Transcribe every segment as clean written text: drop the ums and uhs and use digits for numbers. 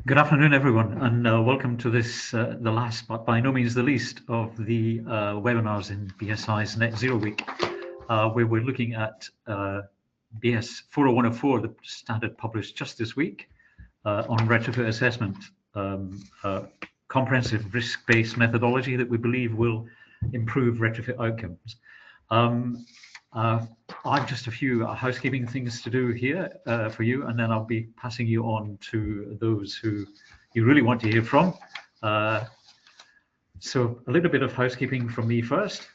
Good afternoon, everyone, and welcome to this, the last, but by no means the least, of the webinars in BSI's Net Zero Week, where we're looking at BS 40104, the standard published just this week, on retrofit assessment, comprehensive risk-based methodology that we believe will improve retrofit outcomes. I've just a few housekeeping things to do here for you, and then I'll be passing you on to those who you really want to hear from. So a little bit of housekeeping from me first.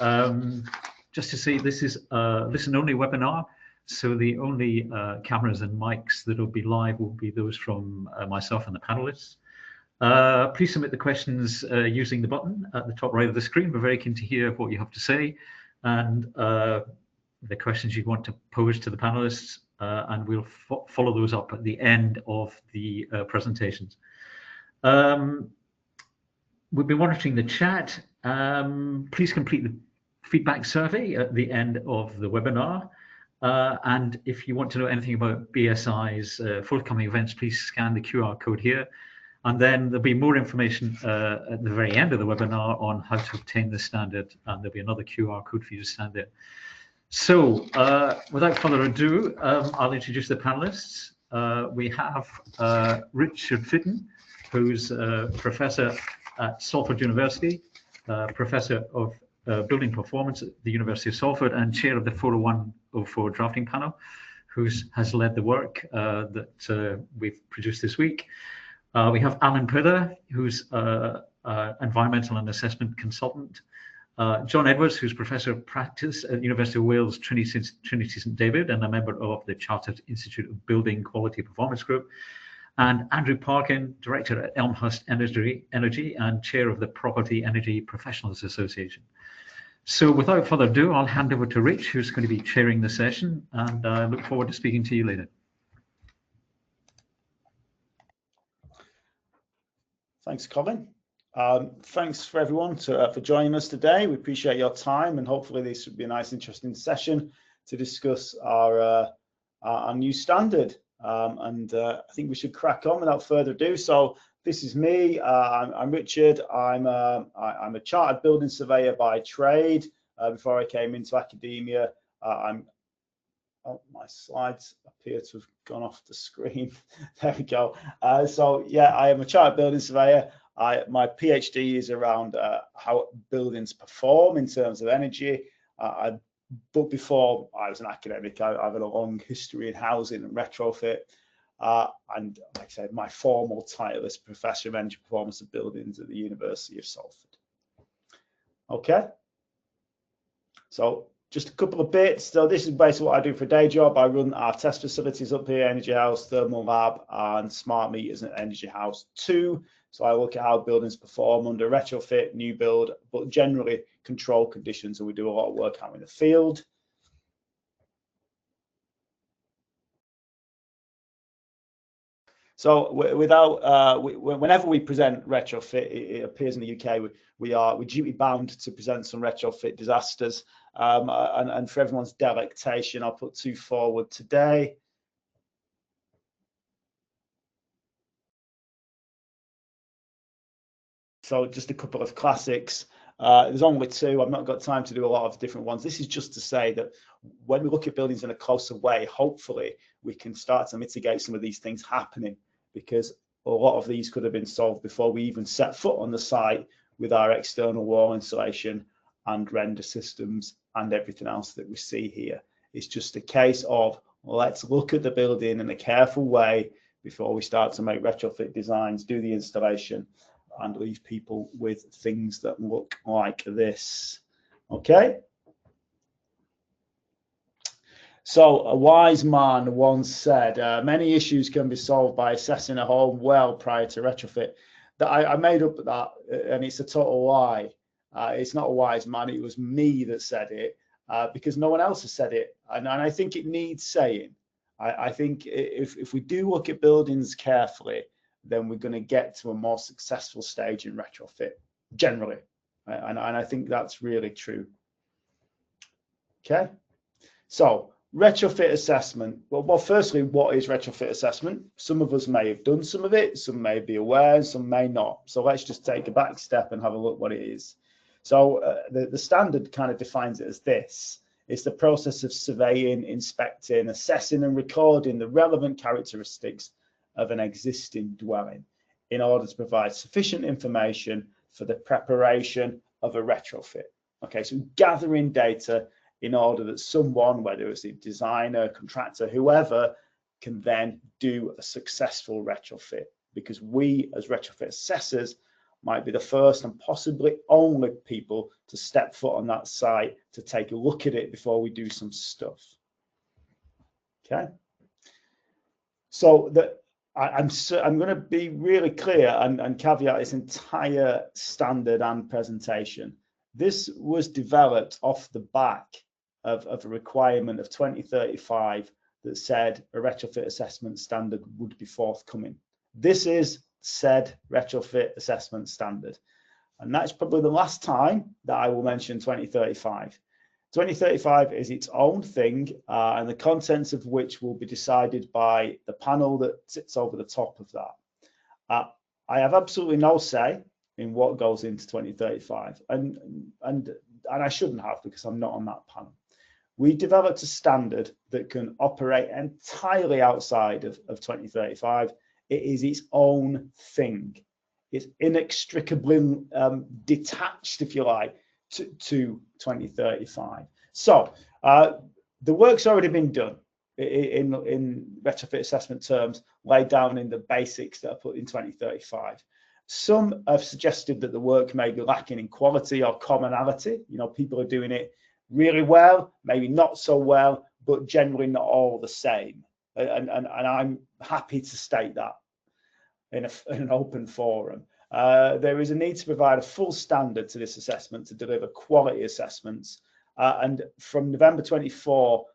Just to say, this is a listen-only webinar, so the only cameras and mics that will be live will be those from myself and the panelists. Please submit the questions using the button at the top right of the screen. We're very keen to hear what you have to say, and the questions you want to pose to the panelists, and we'll follow those up at the end of the presentations. We've been monitoring the chat. Please complete the feedback survey at the end of the webinar. And if you want to know anything about BSI's forthcoming events, please scan the QR code here. And then there'll be more information at the very end of the webinar on how to obtain the standard, and there'll be another QR code for you to scan there. So without further ado, I'll introduce the panelists. We have Richard Fitton, who's a professor at Salford University, professor of building performance at the University of Salford, and chair of the 40104 drafting panel, who has led the work that we've produced this week. We have Alan Prither, who's environmental and assessment consultant. John Edwards, who's Professor of Practice at the University of Wales, Trinity St David, and a member of the Chartered Institute of Building Quality Performance Group. And Andrew Parkin, Director at Elmhurst Energy and Chair of the Property Energy Professionals Association. So without further ado, I'll hand over to Rich, who's going to be chairing the session, and I look forward to speaking to you later. Thanks, Colin. Thanks for everyone for joining us today. We appreciate your time, and hopefully this would be a nice, interesting session to discuss our new standard. I think we should crack on without further ado. So this is me. I'm Richard. I'm a chartered building surveyor by trade. Before I came into academia, oh, my slides appear to have gone off the screen. There we go. So yeah, I am a chartered building surveyor. My PhD is around how buildings perform in terms of energy. But before I was an academic, I've had a long history in housing and retrofit. And like I said, my formal title is Professor of Energy Performance of Buildings at the University of Salford. Okay. So just a couple of bits. So this is basically what I do for a day job. I run our test facilities up here, Energy House, Thermal Lab, and Smart Meters at Energy House 2. So I look at how buildings perform under retrofit, new build, but generally control conditions, and we do a lot of work out in the field. So whenever we present retrofit, it appears in the UK, we're duty bound to present some retrofit disasters. And for everyone's delectation, I'll put two forward today. So just a couple of classics. There's only two. I've not got time to do a lot of different ones. This is just to say that when we look at buildings in a closer way, hopefully we can start to mitigate some of these things happening, because a lot of these could have been solved before we even set foot on the site with our external wall insulation and render systems and everything else that we see here. It's just a case of let's look at the building in a careful way before we start to make retrofit designs, do the installation, and leave people with things that look like this. Okay. So a wise man once said, many issues can be solved by assessing a home well prior to retrofit. That I made up that, and it's a total lie. It's not a wise man, it was me that said it, because no one else has said it. And I think it needs saying. I think if we do look at buildings carefully, then we're going to get to a more successful stage in retrofit, generally. And I think that's really true. Okay. So retrofit assessment. Well, firstly, what is retrofit assessment? Some of us may have done some of it, some may be aware, some may not. So let's just take a back step and have a look what it is. So the standard kind of defines it as this. It's the process of surveying, inspecting, assessing and recording the relevant characteristics of an existing dwelling in order to provide sufficient information for the preparation of a retrofit. Okay, so gathering data in order that someone, whether it's a designer, contractor, whoever, can then do a successful retrofit, because we as retrofit assessors might be the first and possibly only people to step foot on that site to take a look at it before we do some stuff. Okay, so I'm going to be really clear and caveat this entire standard and presentation. This was developed off the back of a requirement of 2035 that said a retrofit assessment standard would be forthcoming. This is said retrofit assessment standard, and that's probably the last time that I will mention 2035. 2035 is its own thing, and the contents of which will be decided by the panel that sits over the top of that. I have absolutely no say in what goes into 2035, and I shouldn't have, because I'm not on that panel. We developed a standard that can operate entirely outside of 2035. It is its own thing. It's inextricably detached, if you like, to 2035. So the work's already been done in retrofit assessment terms, laid down in the basics that are put in 2035. Some have suggested that the work may be lacking in quality or commonality. You know, people are doing it really well, maybe not so well, but generally not all the same. And I'm happy to state that in an open forum. There is a need to provide a full standard to this assessment to deliver quality assessments. And from November 24,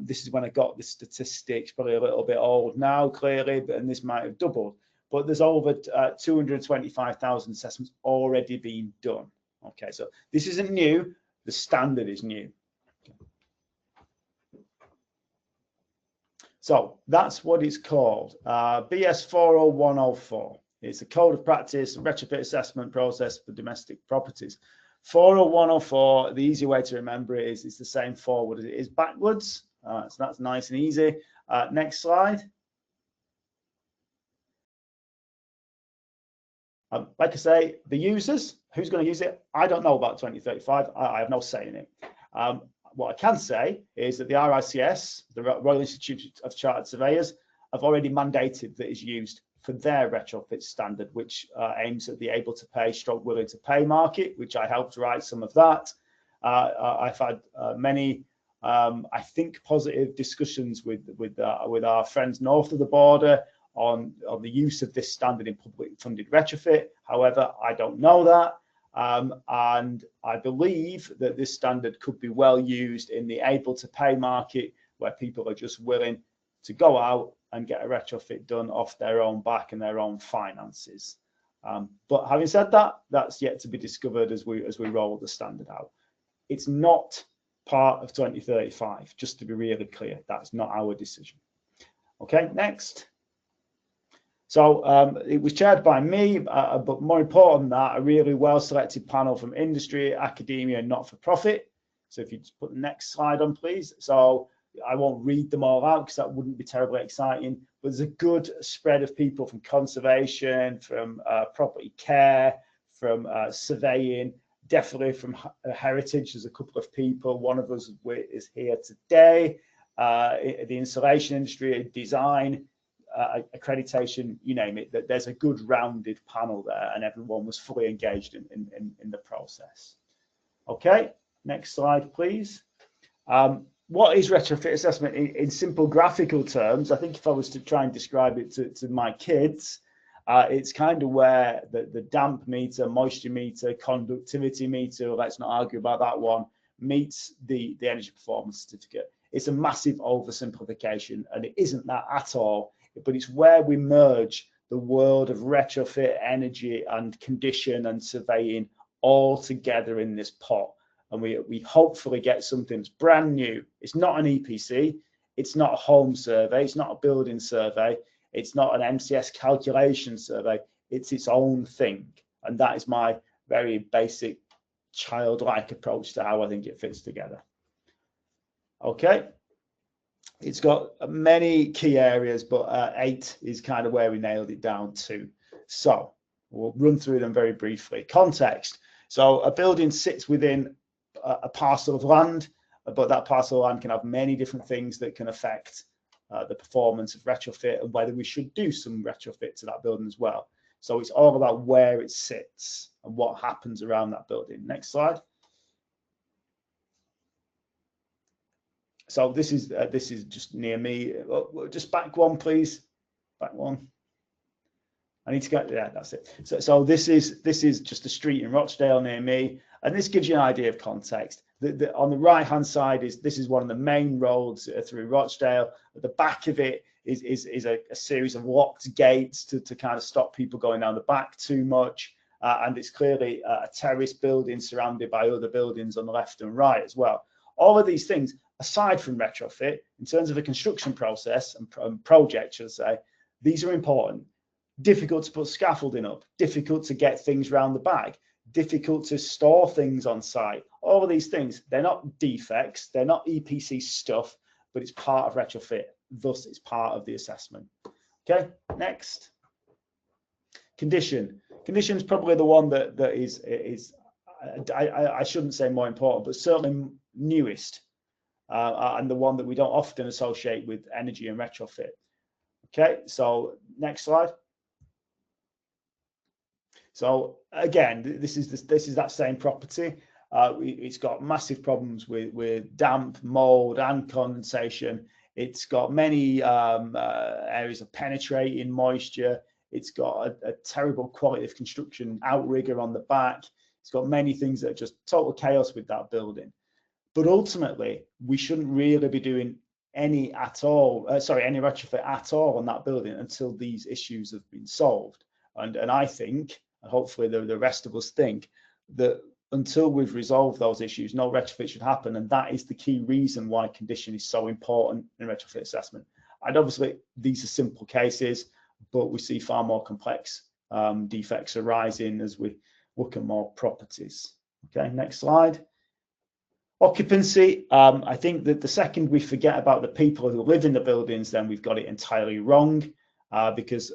this is when I got the statistics, probably a little bit old now, clearly, and this might have doubled. But there's over 225,000 assessments already being done. Okay, so this isn't new. The standard is new. So that's what it's called, BS 40104. It's a code of practice, a retrofit assessment process for domestic properties. 40104, the easy way to remember it is it's the same forward as it is backwards. So that's nice and easy. Next slide. Like I say, the users, who's going to use it? I don't know about 2035. I have no say in it. What I can say is that the RICS, the Royal Institute of Chartered Surveyors, have already mandated that it's used for their retrofit standard, which aims at the able to pay / willing to pay market, which I helped write some of that. I've had many, I think, positive discussions with our friends north of the border on the use of this standard in public funded retrofit. However, I don't know that. And I believe that this standard could be well used in the able to pay market, where people are just willing to go out and get a retrofit done off their own back and their own finances. But having said that, that's yet to be discovered as we roll the standard out. It's not part of 2035, just to be really clear. That's not our decision. Okay, next. So it was chaired by me, but more important than that, a really well-selected panel from industry, academia, and not-for-profit. So if you just put the next slide on, please. So I won't read them all out because that wouldn't be terribly exciting, but there's a good spread of people from conservation, from property care, from surveying, definitely from heritage. There's a couple of people. One of us is here today. The installation industry, design, accreditation, you name it, that there's a good rounded panel there, and everyone was fully engaged in the process. Okay, next slide, please. What is retrofit assessment in simple graphical terms? I think if I was to try and describe it to my kids, it's kind of where the damp meter, moisture meter, conductivity meter, let's not argue about that one, meets the energy performance certificate. It's a massive oversimplification, and it isn't that at all. But it's where we merge the world of retrofit, energy and condition and surveying all together in this pot. and we hopefully get something that's brand new. It's not an EPC, it's not a home survey, it's not a building survey, it's not an MCS calculation survey, it's its own thing. And that is my very basic childlike approach to how I think it fits together. Okay, it's got many key areas, but 8 is kind of where we nailed it down to. So we'll run through them very briefly. Context. So a building sits within a parcel of land, but that parcel of land can have many different things that can affect the performance of retrofit and whether we should do some retrofit to that building as well. So it's all about where it sits and what happens around that building. Next slide. So this is just near me. Just back one, please. Back one. I need to go. Yeah, that's it. So this is just a street in Rochdale near me, and this gives you an idea of context. On the right hand side is one of the main roads through Rochdale. At the back of it is a series of locked gates to kind of stop people going down the back too much, and it's clearly a terrace building surrounded by other buildings on the left and right as well. All of these things, aside from retrofit, in terms of a construction process and project, should I say, these are important. Difficult to put scaffolding up, difficult to get things around the back, difficult to store things on site. All of these things, they're not defects, they're not EPC stuff, but it's part of retrofit. Thus, it's part of the assessment. Okay, next. Condition. Condition is probably the one that is I shouldn't say more important, but certainly newest, and the one that we don't often associate with energy and retrofit. Okay, so next slide. So again, this is that same property. It's got massive problems with damp, mold, and condensation. It's got many areas of penetrating moisture. It's got a terrible quality of construction outrigger on the back. It's got many things that are just total chaos with that building. But ultimately, we shouldn't really be doing any retrofit at all on that building until these issues have been solved. And I think, and hopefully the rest of us think, that until we've resolved those issues, no retrofit should happen. And that is the key reason why condition is so important in retrofit assessment. And obviously, these are simple cases, but we see far more complex defects arising as we look at more properties. Okay, next slide. Occupancy. I think that the second we forget about the people who live in the buildings, then we've got it entirely wrong. Because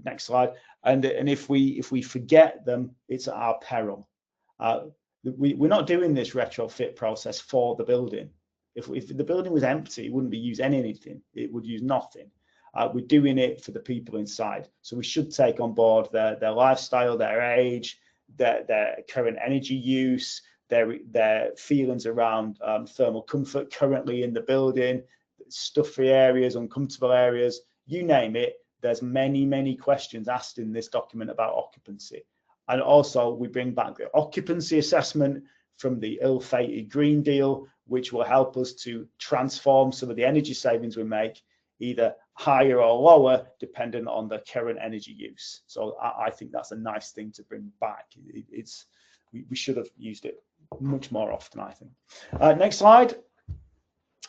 next slide. And if we forget them, it's at our peril. We're not doing this retrofit process for the building. If the building was empty, it wouldn't be used anything. It would use nothing. We're doing it for the people inside. So we should take on board their lifestyle, their age, their current energy use, their feelings around thermal comfort currently in the building, stuffy areas, uncomfortable areas, you name it. There's many questions asked in this document about occupancy. And also we bring back the occupancy assessment from the ill-fated Green Deal, which will help us to transform some of the energy savings we make either higher or lower, depending on the current energy use. So I think that's a nice thing to bring back. We should have used it much more often, I think. Next slide.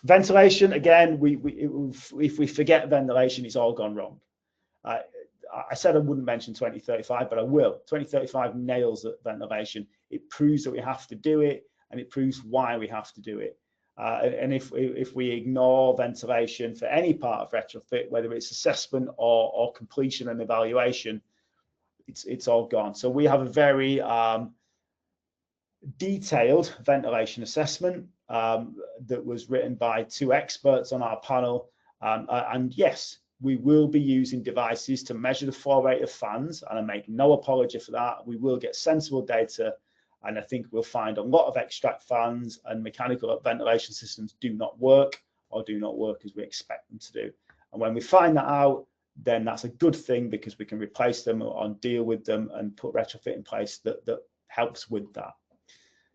Ventilation. Again, if we forget ventilation, it's all gone wrong. I said I wouldn't mention 2035, but I will. 2035 nails ventilation. It proves that we have to do it, and it proves why we have to do it. And if we ignore ventilation for any part of retrofit, whether it's assessment or completion and evaluation, it's all gone. So we have a very detailed ventilation assessment that was written by 2 experts on our panel. And yes, we will be using devices to measure the flow rate of fans, and I make no apology for that. We will get sensible data, and I think we'll find a lot of extract fans and mechanical ventilation systems do not work or do not work as we expect them to do. And when we find that out, then that's a good thing, because we can replace them or deal with them and put retrofit in place that helps with that.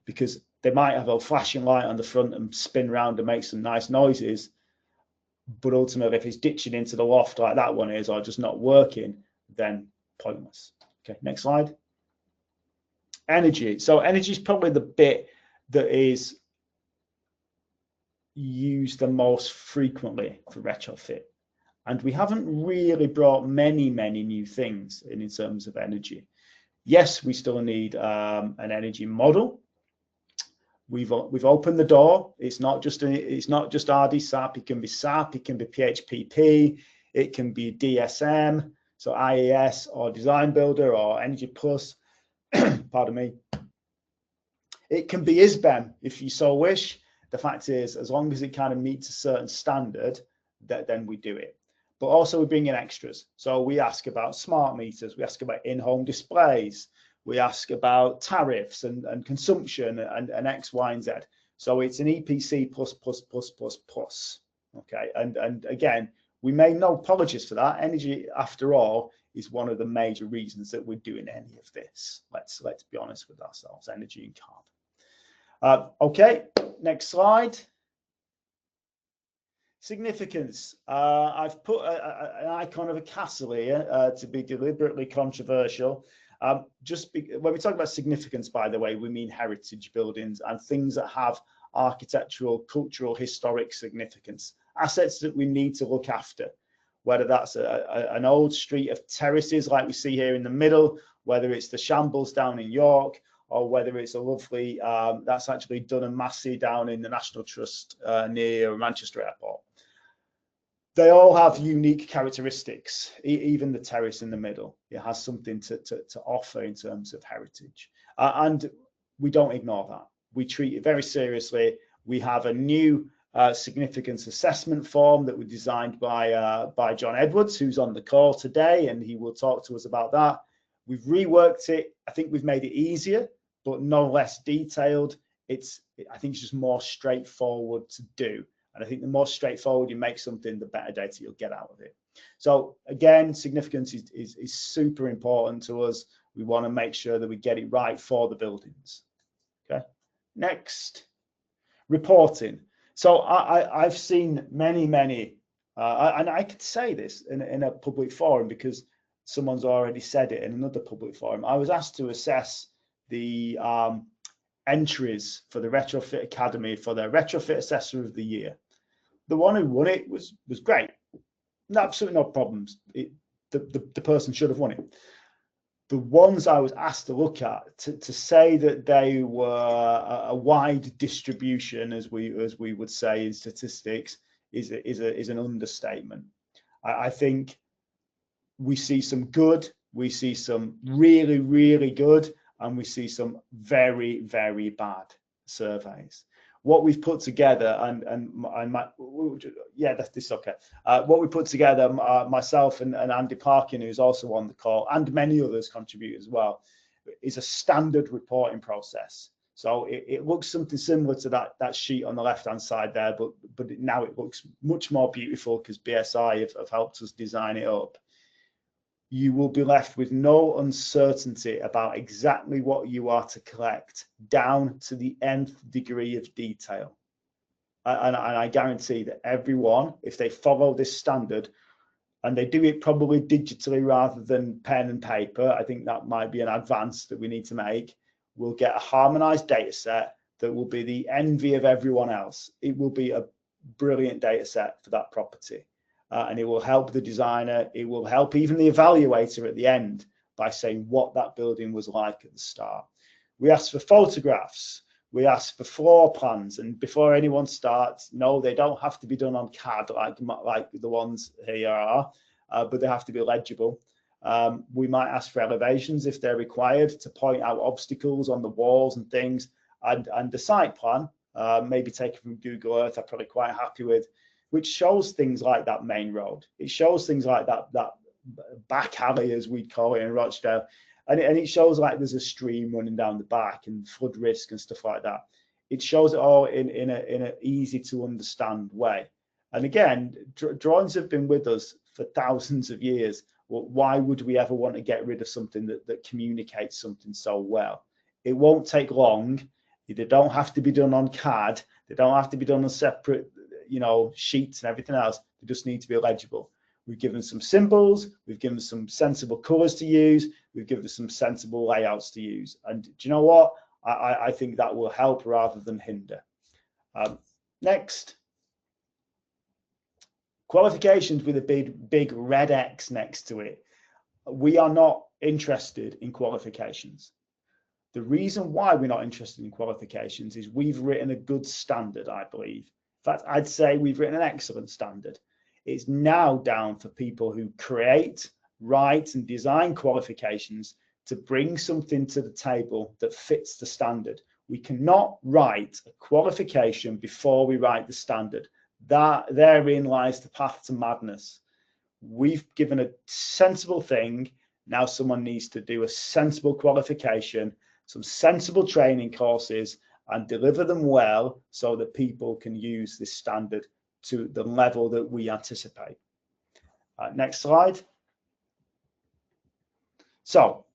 Because they might have a flashing light on the front and spin around and make some nice noises, but ultimately if it's ditching into the loft like that one is, or just not working, then pointless. Okay, next slide. Energy. So energy is probably the bit that is used the most frequently for retrofit. And we haven't really brought many new things in terms of energy. Yes, we still need an energy model. We've opened the door. It's not just RD SAP. It can be SAP. It can be PHPP. It can be DSM, so IES or Design Builder or Energy Plus. Pardon me. It can be ISBEM if you so wish. The fact is, as long as it kind of meets a certain standard, then we do it. But also we bring in extras. So we ask about smart meters. We ask about in-home displays. We ask about tariffs and consumption and X, Y, and Z. So it's an EPC plus. Okay, and again, we make no apologies for that. Energy, after all, is one of the major reasons that we're doing any of this. Let's be honest with ourselves. Energy and carbon. Okay, next slide. Significance. I've put an icon of a castle here to be deliberately controversial. When we talk about significance, by the way, we mean heritage buildings and things that have architectural, cultural, historic significance. Assets that we need to look after, whether that's an old street of terraces like we see here in the middle, whether it's the Shambles down in York, or whether it's a lovely, that's actually Dun and Massey down in the National Trust near Manchester Airport. They all have unique characteristics, even the terrace in the middle. It has something to offer in terms of heritage. And we don't ignore that. We treat it very seriously. We have a new significance assessment form that was designed by John Edwards, who's on the call today, and he will talk to us about that. We've reworked it. I think we've made it easier, but no less detailed. I think it's just more straightforward to do. And I think the more straightforward you make something, the better data you'll get out of it. So again, significance is super important to us. We want to make sure that we get it right for the buildings. Okay. Next, reporting. So I've seen many, and I could say this in a public forum because someone's already said it in another public forum. I was asked to assess the entries for the Retrofit Academy for their Retrofit Assessor of the Year. The one who won it was great. Absolutely no problems. The person should have won it. The ones I was asked to look at, to say that they were a wide distribution, as we would say in statistics, is an understatement. I think we see some good, we see some really good, and we see some very bad surveys. What we've put together, this is okay. What we put together, myself and Andy Parkin, who's also on the call, and many others contribute as well, is a standard reporting process. So it looks something similar to that sheet on the left-hand side there, but now it looks much more beautiful because BSI have helped us design it up. You will be left with no uncertainty about exactly what you are to collect, down to the nth degree of detail. And I guarantee that everyone, if they follow this standard, and they do it probably digitally rather than pen and paper, I think that might be an advance that we need to make, will get a harmonized data set that will be the envy of everyone else. It will be a brilliant data set for that property. And it will help the designer, it will help even the evaluator at the end by saying what that building was like at the start. We ask for photographs, we ask for floor plans, and before anyone starts, no, they don't have to be done on CAD like the ones here are, but they have to be legible. We might ask for elevations if they're required to point out obstacles on the walls and things, and the site plan, maybe taken from Google Earth, I'm probably quite happy with, which shows things like that main road. It shows things like that back alley, as we'd call it in Rochdale. And it shows like there's a stream running down the back and flood risk and stuff like that. It shows it all in an easy to understand way. And again, drawings have been with us for thousands of years. Well, why would we ever want to get rid of something that communicates something so well? It won't take long. They don't have to be done on CAD. They don't have to be done on separate sheets and everything else. They just need to be legible. We've given some symbols, we've given some sensible colors to use, we've given some sensible layouts to use. And do you know what? I think that will help rather than hinder. Next, qualifications with a big red X next to it. We are not interested in qualifications. The reason why we're not interested in qualifications is we've written a good standard, I believe. In fact, I'd say we've written an excellent standard. It's now down for people who create, write, and design qualifications to bring something to the table that fits the standard. We cannot write a qualification before we write the standard. Therein lies the path to madness. We've given a sensible thing. Now someone needs to do a sensible qualification, some sensible training courses, and deliver them well so that people can use this standard to the level that we anticipate. Next slide. So,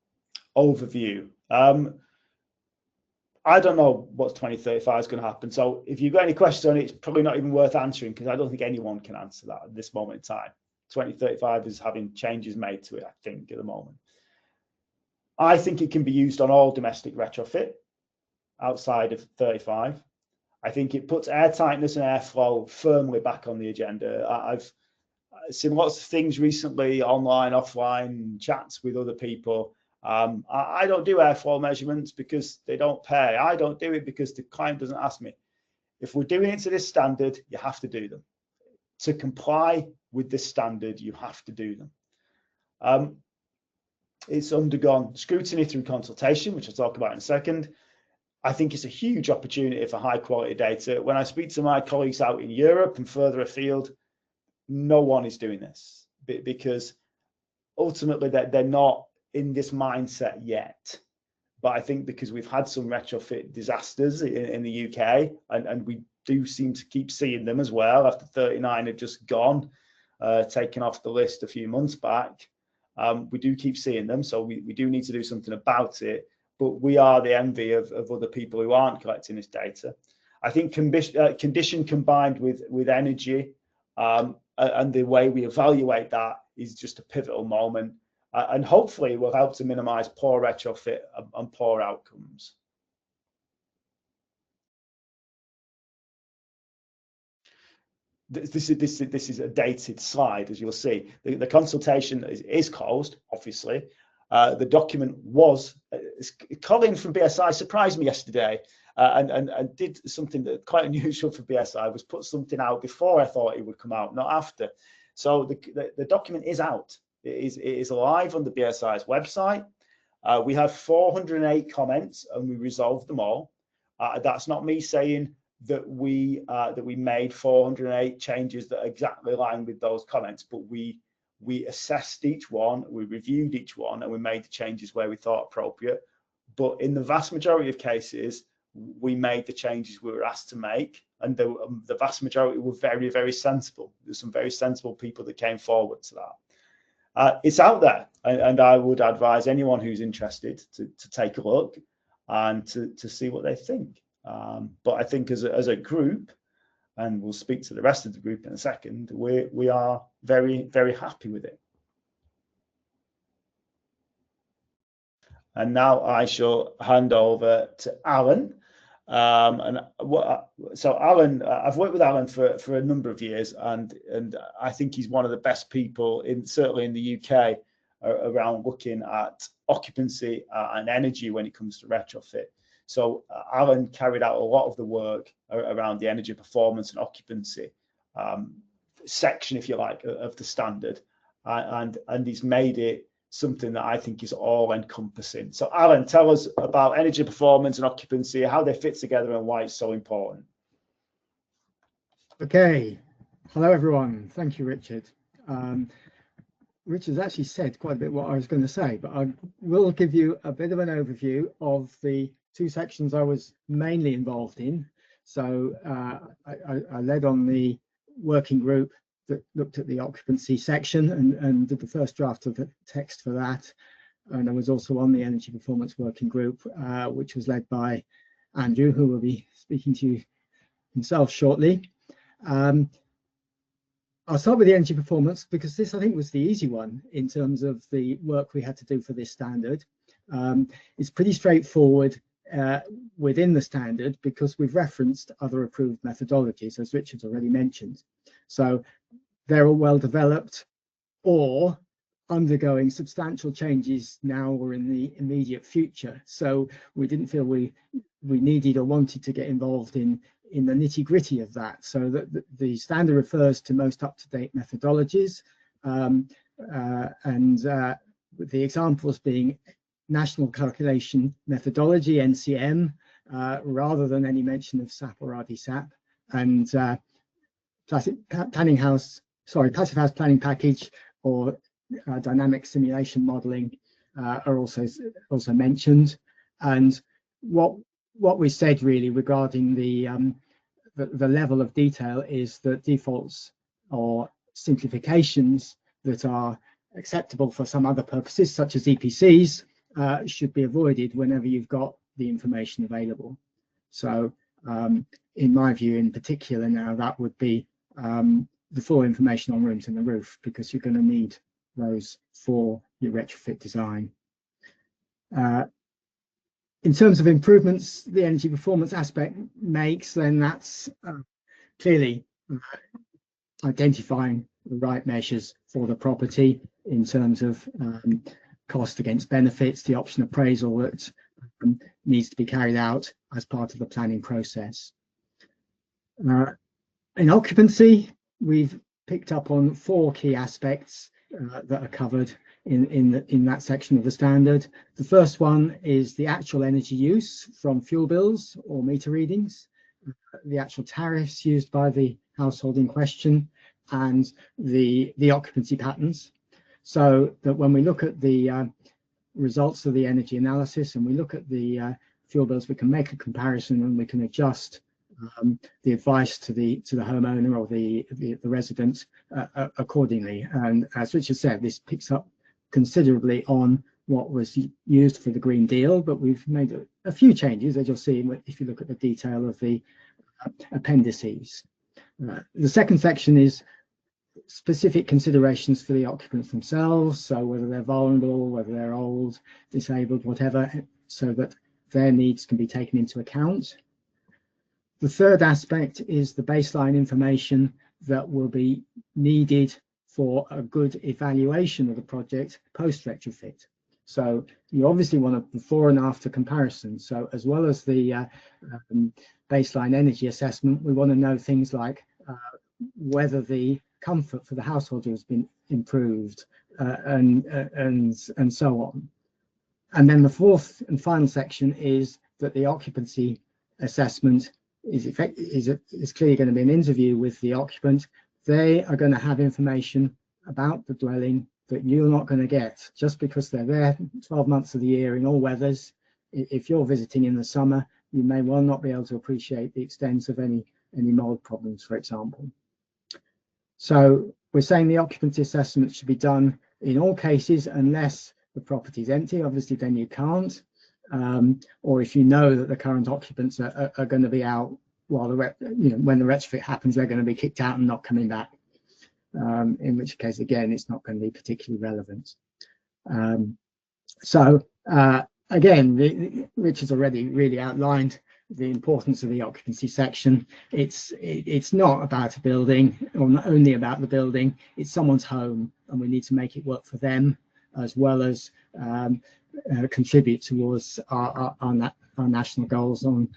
overview. I don't know what 2035 is going to happen. So if you've got any questions on it, it's probably not even worth answering, because I don't think anyone can answer that at this moment in time. 2035 is having changes made to it, I think, at the moment. I think it can be used on all domestic retrofit outside of 35. I think it puts air tightness and airflow firmly back on the agenda. I've seen lots of things recently, online, offline, chats with other people. I don't do airflow measurements because they don't pay. I don't do it because the client doesn't ask me. If we're doing it to this standard, you have to do them. To comply with this standard, you have to do them. It's undergone scrutiny through consultation, which I'll talk about in a second. I think it's a huge opportunity for high quality data. When I speak to my colleagues out in Europe and further afield, no one is doing this because ultimately they're not in this mindset yet. But I think because we've had some retrofit disasters in the UK, and we do seem to keep seeing them as well, after 39 had just gone, taken off the list a few months back. We do keep seeing them, so we do need to do something about it. But we are the envy of other people who aren't collecting this data. I think condition combined with energy and the way we evaluate that is just a pivotal moment. And hopefully it will help to minimize poor retrofit and poor outcomes. This is a dated slide, as you'll see. The consultation is closed, obviously. The document was, Colin from BSI surprised me yesterday and did something that quite unusual for BSI, was put something out before I thought it would come out, not after. So the document is out. It is live on the BSI's website. We have 408 comments and we resolved them all. That's not me saying that we made 408 changes that exactly align with those comments, but we assessed each one, we reviewed each one, and we made the changes where we thought appropriate. But in the vast majority of cases, we made the changes we were asked to make, and the vast majority were very, very sensible. There's some very sensible people that came forward to that. It's out there, and I would advise anyone who's interested to take a look and to see what they think. But I think as a group, and we'll speak to the rest of the group in a second, we are very, very happy with it. And now I shall hand over to Alan. So Alan, I've worked with Alan for a number of years, and I think he's one of the best people certainly in the UK around looking at occupancy and energy when it comes to retrofit. So Alan carried out a lot of the work around the energy performance and occupancy section, if you like, of the standard, and he's made it something that I think is all encompassing. So Alan, tell us about energy performance and occupancy, how they fit together and why it's so important. Okay, hello everyone. Thank you, Richard. Richard's actually said quite a bit what I was going to say, but I will give you a bit of an overview of the two sections I was mainly involved in. So I led on the working group that looked at the occupancy section and did the first draft of the text for that. And I was also on the energy performance working group, which was led by Andrew, who will be speaking to you himself shortly. I'll start with the energy performance because this, I think, was the easy one in terms of the work we had to do for this standard. It's pretty straightforward. within the standard because we've referenced other approved methodologies, as Richard's already mentioned. So they're all well developed or undergoing substantial changes now or in the immediate future. So we didn't feel we needed or wanted to get involved in the nitty-gritty of that. So that the standard refers to most up-to-date methodologies, and the examples being National Calculation Methodology, NCM, rather than any mention of SAP or RDSAP, and Passive House Planning Package or dynamic simulation modeling are also mentioned. And what we said really regarding the level of detail is that defaults or simplifications that are acceptable for some other purposes, such as EPCs, should be avoided whenever you've got the information available. So in my view in particular now, that would be the full information on rooms and the roof, because you're going to need those for your retrofit design. In terms of improvements the energy performance aspect makes, then that's clearly identifying the right measures for the property in terms of cost against benefits, the option appraisal that needs to be carried out as part of the planning process. In occupancy, we've picked up on 4 key aspects that are covered in that section of the standard. The first one is the actual energy use from fuel bills or meter readings, the actual tariffs used by the household in question, and the occupancy patterns. So that when we look at the results of the energy analysis and we look at the fuel bills, we can make a comparison and we can adjust the advice to the homeowner or the resident accordingly. And as Richard said, this picks up considerably on what was used for the Green Deal, but we've made a few changes, as you'll see if you look at the detail of the appendices. The second section is specific considerations for the occupants themselves, so whether they're vulnerable, whether they're old, disabled, whatever, so that their needs can be taken into account. The third aspect is the baseline information that will be needed for a good evaluation of the project post retrofit. So you obviously want a before and after comparison. So as well as the baseline energy assessment, we want to know things like whether the comfort for the household has been improved and so on. And then the fourth and final section is that the occupancy assessment is clearly going to be an interview with the occupant. They are going to have information about the dwelling that you're not going to get just because they're there 12 months of the year in all weathers. If you're visiting in the summer, you may well not be able to appreciate the extent of any mold problems, for example. So we're saying the occupancy assessment should be done in all cases unless the property is empty. Obviously, then you can't. Or if you know that the current occupants are going to be out while when the retrofit happens, they're going to be kicked out and not coming back. In which case, again, it's not going to be particularly relevant. Again, Richard's already really outlined the importance of the occupancy section. It's not about a building or not only about the building, it's someone's home, and we need to make it work for them as well as contribute towards our national goals on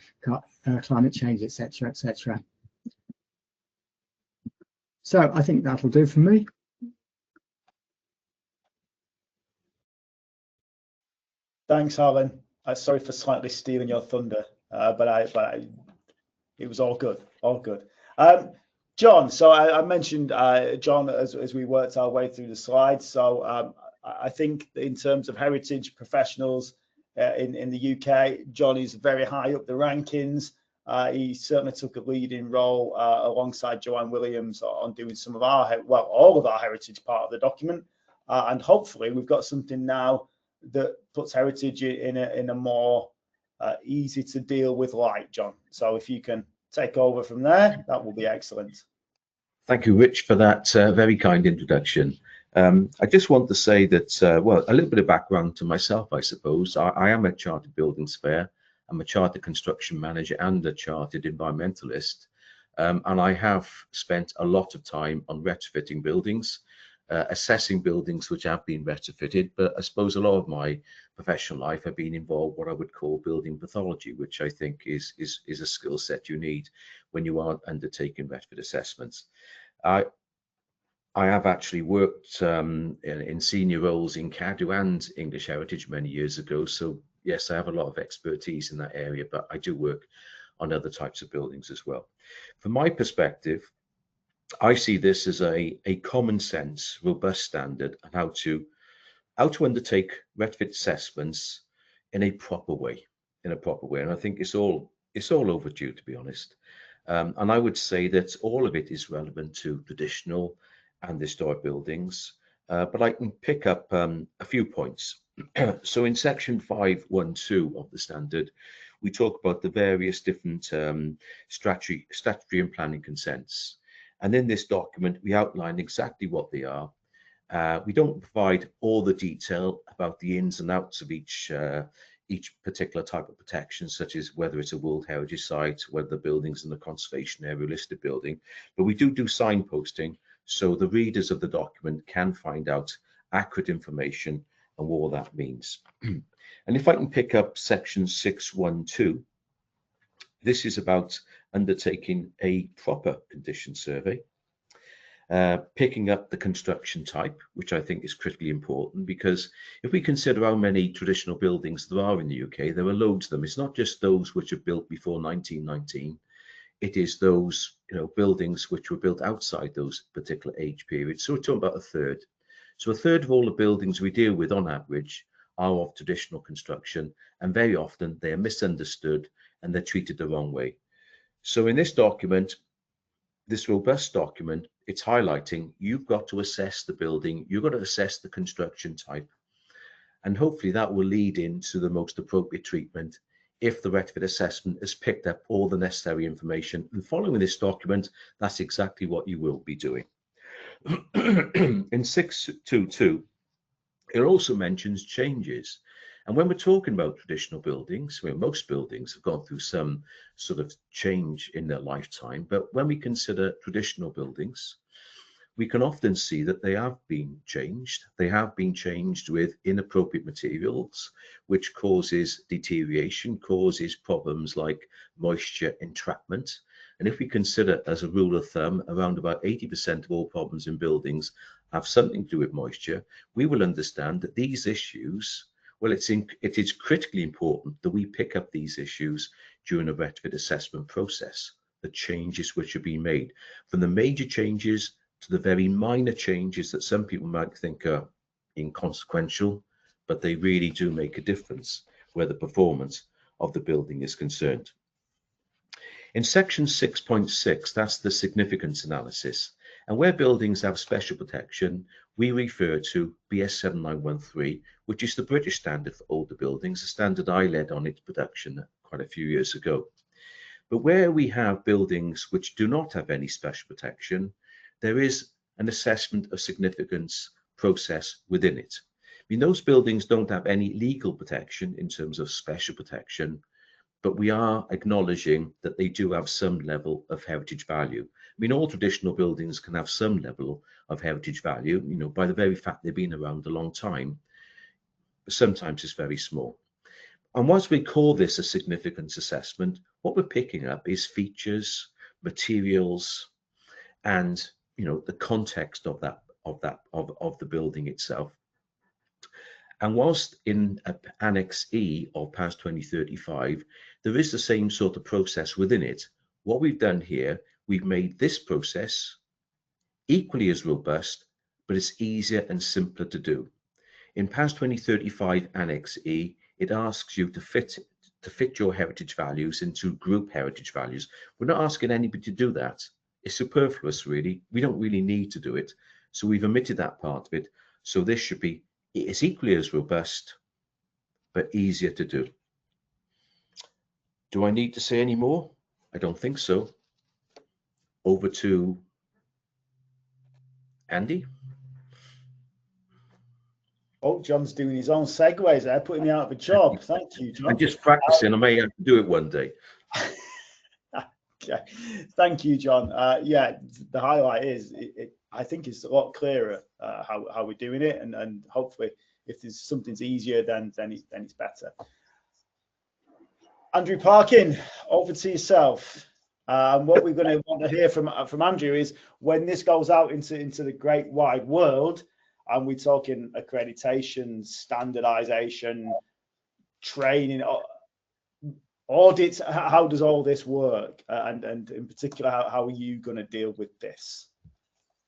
climate change, etc., etc. So I think that'll do for me. Thanks, Alan. Sorry for slightly stealing your thunder, but it was all good, all good. John, so I mentioned John as we worked our way through the slides. So I think in terms of heritage professionals in the UK, John is very high up the rankings. He certainly took a leading role alongside Joanne Williams on doing some of all of our heritage part of the document. And hopefully we've got something now that puts heritage in a more easy to deal with light, John. So if you can take over from there, that will be excellent. Thank you, Rich, for that very kind introduction. I just want to say that, well, a little bit of background to myself, I suppose. I am a chartered building surveyor. I'm a chartered construction manager and a chartered environmentalist. And I have spent a lot of time on retrofitting buildings, assessing buildings which have been retrofitted. But I suppose a lot of my professional life have been involved what I would call building pathology, which I think is a skill set you need when you are undertaking retrofit assessments. I have actually worked in senior roles in CADU and English Heritage many years ago. So yes, I have a lot of expertise in that area, but I do work on other types of buildings as well. From my perspective, I see this as a common sense, robust standard on how to undertake retrofit assessments in a proper way, And I think it's all overdue, to be honest. And I would say that all of it is relevant to traditional and historic buildings, but I can pick up a few points. So in section 5.1.2 of the standard, we talk about the various different statutory and planning consents. And in this document, we outline exactly what they are. We don't provide all the detail about the ins and outs of each particular type of protection, such as whether it's a World Heritage Site, whether the building's in the conservation area listed building, but we do signposting so the readers of the document can find out accurate information and what all that means. And if I can pick up section 6.1.2, this is about undertaking a proper condition survey. Picking up the construction type, which I think is critically important, because if we consider how many traditional buildings there are in the UK, there are loads of them. It's not just those which are built before 1919. It is those buildings which were built outside those particular age periods. So we're talking about a third. So a third of all the buildings we deal with on average are of traditional construction, and very often they are misunderstood and they're treated the wrong way. So in this document, this robust document, it's highlighting you've got to assess the building, you've got to assess the construction type, and hopefully that will lead into the most appropriate treatment if the retrofit assessment has picked up all the necessary information. And following this document, that's exactly what you will be doing. In 6.2.2, it also mentions changes. And when we're talking about traditional buildings, most buildings have gone through some sort of change in their lifetime. But when we consider traditional buildings, we can often see that they have been changed. They have been changed with inappropriate materials, which causes deterioration, causes problems like moisture entrapment. And if we consider, as a rule of thumb, around about 80% of all problems in buildings have something to do with moisture, we will understand that these issues, well, it is critically important that we pick up these issues during a retrofit assessment process, the changes which are being made, from the major changes to the very minor changes that some people might think are inconsequential, but they really do make a difference where the performance of the building is concerned. In section 6.6, that's the significance analysis. And where buildings have special protection, we refer to BS 7913, which is the British standard for older buildings, a standard I led on its production quite a few years ago. But where we have buildings which do not have any special protection, there is an assessment of significance process within it. I mean, those buildings don't have any legal protection in terms of special protection, but we are acknowledging that they do have some level of heritage value. I mean, all traditional buildings can have some level of heritage value, by the very fact they've been around a long time, but sometimes it's very small. And whilst we call this a significance assessment, what we're picking up is features, materials, and the context of the building itself. And whilst in Annex E of PAS 2035, there is the same sort of process within it, what we've done here, we've made this process equally as robust, but it's easier and simpler to do. In PAS 2035 Annex E, it asks you to fit your heritage values into group heritage values. We're not asking anybody to do that. It's superfluous, really. We don't really need to do it. So we've omitted that part of it. So this should be, it's equally as robust, but easier to do. Do I need to say any more? I don't think so. Over to Andy. Oh, John's doing his own segues there, putting me out of a job. Thank you, John. I'm just practicing. I may have to do it one day. Okay. Thank you, John. Yeah, the highlight is I think it's a lot clearer how we're doing it, and hopefully if there's something's easier, then it's better. Andrew Parkin, over to yourself. What we're going to want to hear from Andrew is when this goes out into the great wide world, and we're talking accreditation, standardization, training, audits, how does all this work? And in particular, how are you going to deal with this?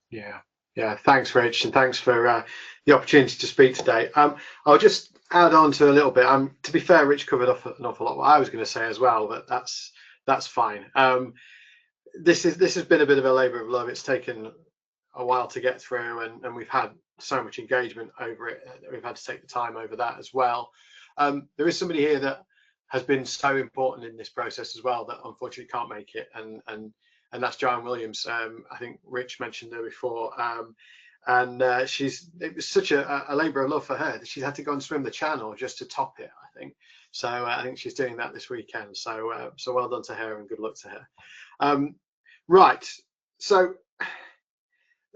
Yeah, thanks, Rich, and thanks for the opportunity to speak today. I'll just add on to a little bit. To be fair, Rich covered off an awful lot what I was going to say as well, but that's fine. This has been a bit of a labour of love. It's taken a while to get through, and we've had so much engagement over it. We've had to take the time over that as well. There is somebody here that has been so important in this process as well that unfortunately can't make it, and that's Joanne Williams. I think Rich mentioned her before, and it was such a labour of love for her that she's had to go and swim the channel just to top it, I think. So I think she's doing that this weekend. So well done to her and good luck to her. Right, so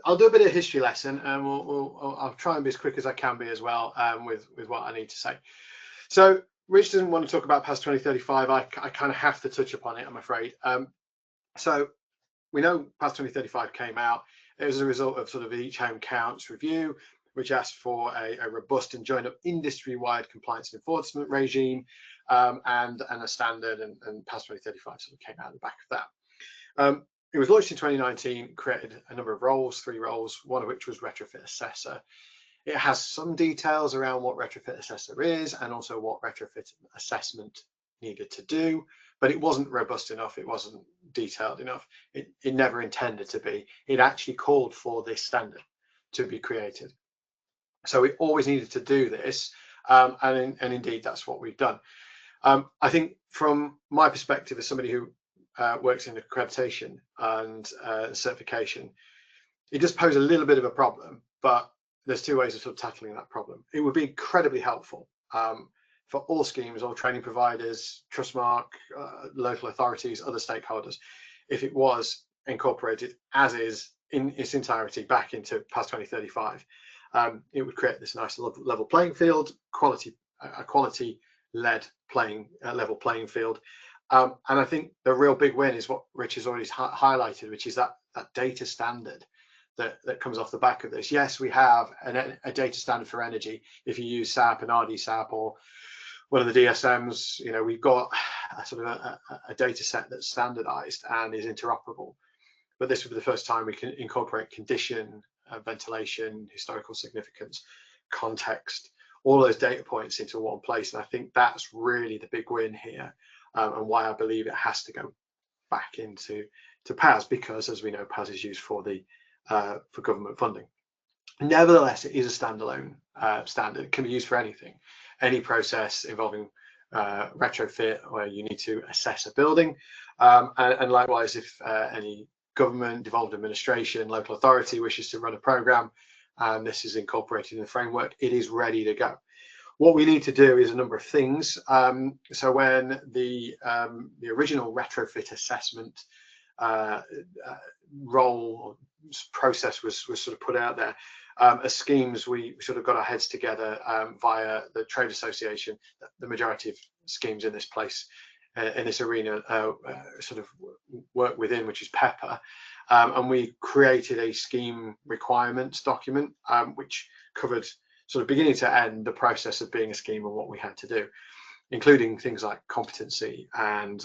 I'll do a bit of history lesson, and I'll try and be as quick as I can be as well with what I need to say. So Rich doesn't want to talk about PAS 2035. I kind of have to touch upon it, I'm afraid. So we know PAS 2035 came out. It was a result of sort of each home counts review, which asked for a robust and joined up industry-wide compliance and enforcement regime, and a standard, and PAS 2035 sort of came out of the back of that. It was launched in 2019, created a number of roles, 3 roles, one of which was retrofit assessor. It has some details around what retrofit assessor is and also what retrofit assessment needed to do, but it wasn't robust enough. It wasn't detailed enough. It never intended to be. It actually called for this standard to be created. So we always needed to do this, and indeed that's what we've done. I think from my perspective as somebody who works in accreditation and certification, it does pose a little bit of a problem, but there's 2 ways of sort of tackling that problem. It would be incredibly helpful for all schemes, all training providers, Trustmark, local authorities, other stakeholders, if it was incorporated as is in its entirety back into PAS 2035. It would create this nice level playing field, a quality-led level playing field. And I think the real big win is what Rich has already highlighted, which is that data standard that comes off the back of this. Yes, we have a data standard for energy. If you use SAP and RDSAP or one of the DSMs, you know, we've got a sort of a data set that's standardized and is interoperable. But this will be the first time we can incorporate condition, ventilation, historical significance, context, all those data points into one place. And I think that's really the big win here, and why I believe it has to go back into PAS, because as we know, PAS is used for government funding. Nevertheless, it is a standalone standard. It can be used for anything, any process involving retrofit where you need to assess a building, and likewise if any government, devolved administration, local authority wishes to run a program and this is incorporated in the framework, it is ready to go. What we need to do is a number of things. So when the original retrofit assessment role or process was sort of put out there, as schemes, we sort of got our heads together via the trade association. The majority of schemes in this place, in this arena, sort of work within, which is PEPA, and we created a scheme requirements document, which covered sort of beginning to end the process of being a scheme and what we had to do, including things like competency and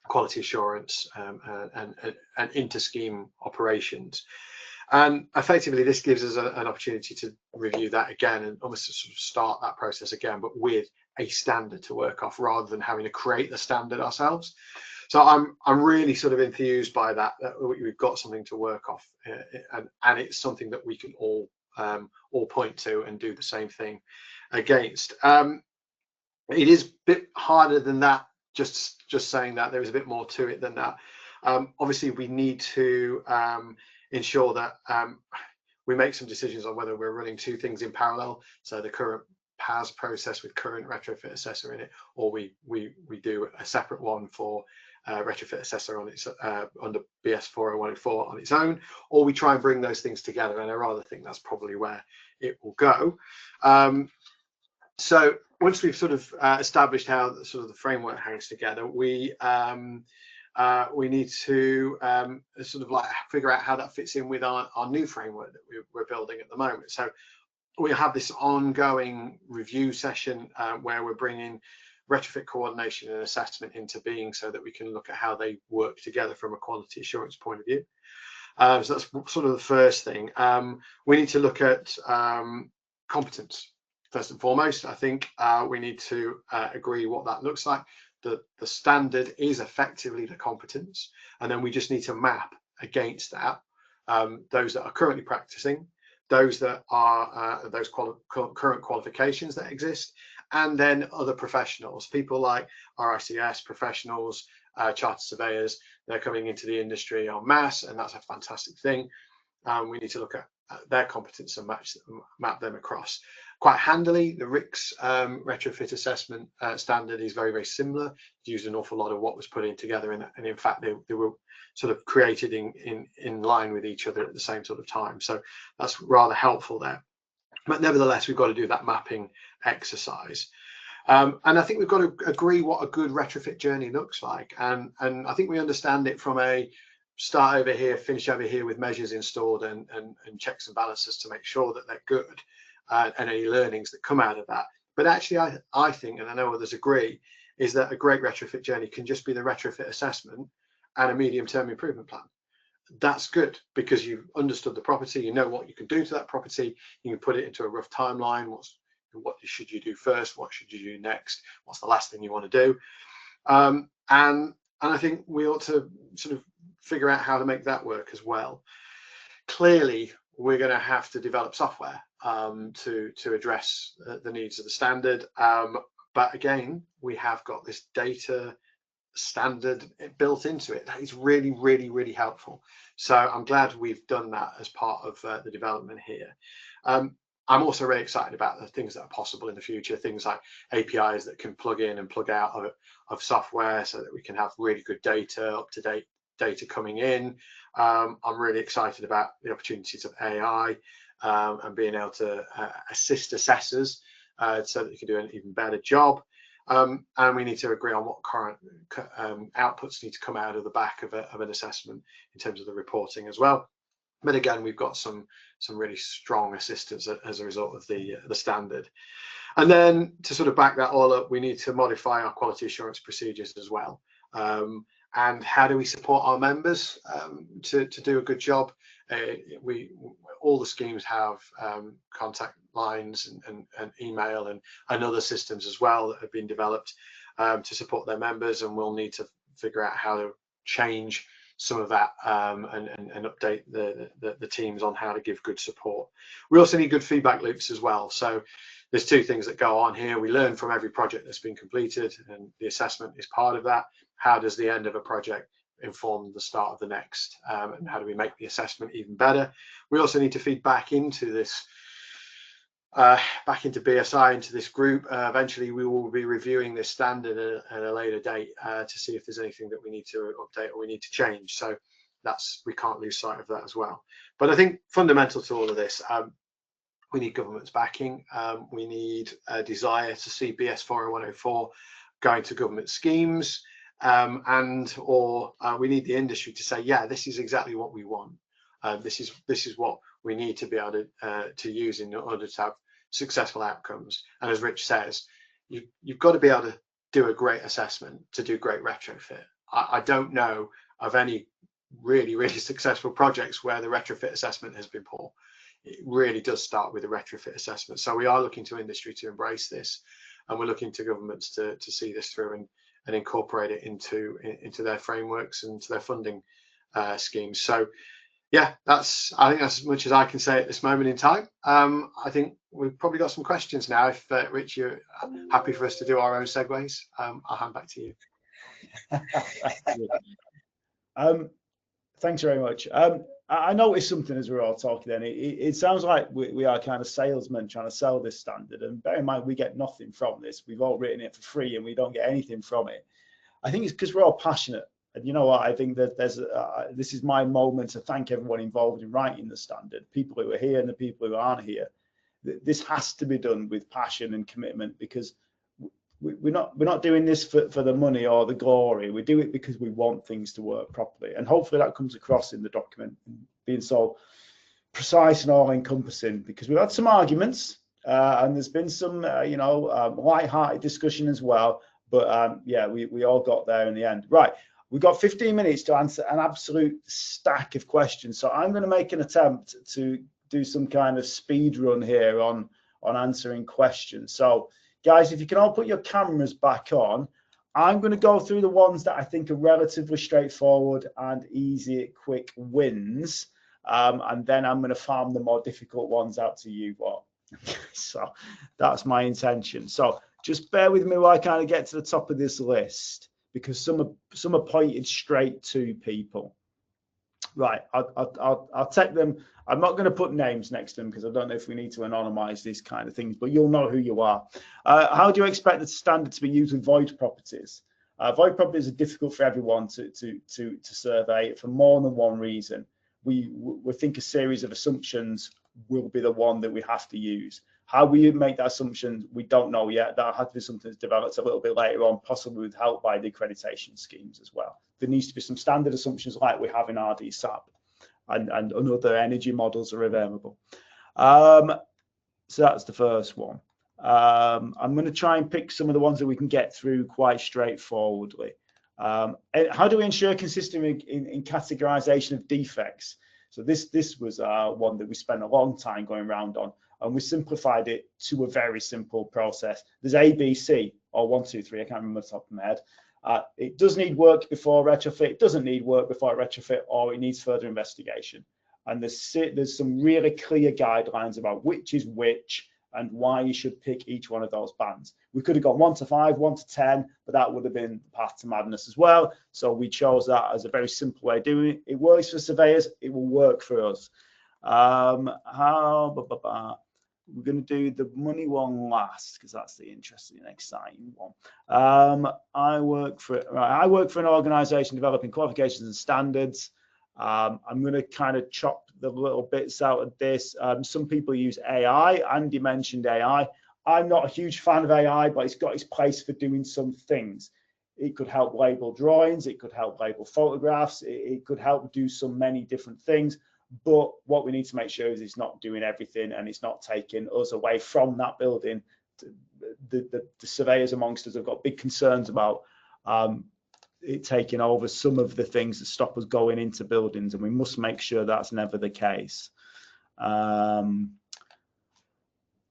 quality assurance, and inter-scheme operations. And effectively, this gives us an opportunity to review that again and almost to sort of start that process again, but with a standard to work off rather than having to create the standard ourselves. So I'm really sort of enthused by that we've got something to work off, and it's something that we can all point to and do the same thing against. It is a bit harder than that. Just saying that there is a bit more to it than that. Obviously, we need to ensure that we make some decisions on whether we're running two things in parallel, so the current PAS process with current retrofit assessor in it, or we do a separate one for retrofit assessor on its under BS 40104 on its own, or we try and bring those things together, and I rather think that's probably where it will go. So once we've sort of established how the, sort of the framework hangs together, we need to sort of like figure out how that fits in with our new framework that we're building at the moment. So we have this ongoing review session where we're bringing retrofit coordination and assessment into being, so that we can look at how they work together from a quality assurance point of view. So that's sort of the first thing. We need to look at competence. First and foremost, I think we need to agree what that looks like. The standard is effectively the competence, and then we just need to map against that those that are currently practicing, those that are those current qualifications that exist, and then other professionals, people like RICS professionals, chartered surveyors. They're coming into the industry en masse, and that's a fantastic thing. We need to look at their competence and map them across. Quite handily, the RICS retrofit assessment standard is very, very similar. It used an awful lot of what was put in together, and in fact they were sort of created in line with each other at the same sort of time. So that's rather helpful there. But nevertheless, we've got to do that mapping exercise. And I think we've got to agree what a good retrofit journey looks like. And I think we understand it from a start over here, finish over here with measures installed and checks and balances to make sure that they're good, and any learnings that come out of that. But actually, I think, and I know others agree, is that a great retrofit journey can just be the retrofit assessment and a medium-term improvement plan. That's good because you've understood the property, you know what you can do to that property, you can put it into a rough timeline. What should you do first? What should you do next? What's the last thing you want to do? And I think we ought to sort of figure out how to make that work as well. Clearly, we're going to have to develop software to address the needs of the standard. But again, we have got this data standard built into it. That is really, really, really helpful. So I'm glad we've done that as part of the development here. I'm also really excited about the things that are possible in the future, things like APIs that can plug in and plug out of software so that we can have really good data, up-to-date data coming in. I'm really excited about the opportunities of AI and being able to assist assessors so that you can do an even better job. And we need to agree on what current outputs need to come out of the back of an assessment in terms of the reporting as well. But again, we've got some really strong assistance as a result of the standard. And then to sort of back that all up, we need to modify our quality assurance procedures as well. And how do we support our members to do a good job? All the schemes have contact lines and email and other systems as well that have been developed to support their members, and we'll need to figure out how to change some of that and update the teams on how to give good support. We also need good feedback loops as well. So there's two things that go on here. We learn from every project that's been completed, and the assessment is part of that. How does the end of a project inform the start of the next, and how do we make the assessment even better? We also need to feed back into this, back into BSI, into this group. Eventually we will be reviewing this standard at a later date to see if there's anything that we need to update or we need to change. So we can't lose sight of that as well. But I think fundamental to all of this, we need government's backing. We need a desire to see BS 40104 going to government schemes. Or we need the industry to say, yeah, this is exactly what we want. This is what we need to be able to use in order to have successful outcomes. And as Rich says, you've got to be able to do a great assessment to do great retrofit. I don't know of any really, really successful projects where the retrofit assessment has been poor. It really does start with a retrofit assessment. So we are looking to industry to embrace this, and we're looking to governments to see this through and incorporate it into their frameworks and to their funding schemes. So yeah, I think that's as much as I can say at this moment in time. I think we've probably got some questions now. If Rich, you're happy for us to do our own segues, I'll hand back to you. Thanks very much. I noticed something as we're all talking then. It sounds like we are kind of salesmen trying to sell this standard. And bear in mind, we get nothing from this. We've all written it for free and we don't get anything from it. I think it's because we're all passionate. And you know what? I think that this is my moment to thank everyone involved in writing the standard, people who are here and the people who aren't here. This has to be done with passion and commitment, because we're not doing this for the money or the glory. We do it because we want things to work properly, and hopefully that comes across in the document, being so precise and all-encompassing. Because we've had some arguments and there's been some light-hearted discussion as well, but yeah, we all got there in the end. Right, we've got 15 minutes to answer an absolute stack of questions, so I'm going to make an attempt to do some kind of speed run here on answering questions. So guys, if you can all put your cameras back on, I'm going to go through the ones that I think are relatively straightforward and easy, quick wins. And then I'm going to farm the more difficult ones out to you lot. So that's my intention. So just bear with me while I kind of get to the top of this list, because some are pointed straight to people. Right, I'll take them. I'm not going to put names next to them because I don't know if we need to anonymize these kind of things, but you'll know who you are. How do you expect the standard to be used with void properties? Void properties are difficult for everyone to survey for more than one reason. We think a series of assumptions will be the one that we have to use. How we make that assumption, we don't know yet. That has to be something that's developed a little bit later on, possibly with help by the accreditation schemes as well. There needs to be some standard assumptions like we have in RDSAP, and other energy models are available. So that's the first one. I'm going to try and pick some of the ones that we can get through quite straightforwardly. How do we ensure consistency in categorization of defects? So this was one that we spent a long time going around on, and we simplified it to a very simple process. There's A, B, C, or 1, 2, 3. I can't remember the top of my head. It does need work before retrofit, it doesn't need work before retrofit, or it needs further investigation. And there's some really clear guidelines about which is which and why you should pick each one of those bands. We could have gone 1 to 5, 1 to 10, but that would have been the path to madness as well. So we chose that as a very simple way of doing it. It works for surveyors, it will work for us. We're going to do the money one last because that's the interesting and exciting one. I work for an organization developing qualifications and standards. I'm going to kind of chop the little bits out of this. Some people use AI. Andy mentioned AI. I'm not a huge fan of AI, but it's got its place for doing some things. It could help label drawings. It could help label photographs. It could help do so many different things. But what we need to make sure is it's not doing everything, and it's not taking us away from that building. The surveyors amongst us have got big concerns about it taking over some of the things that stop us going into buildings, and we must make sure that's never the case. Given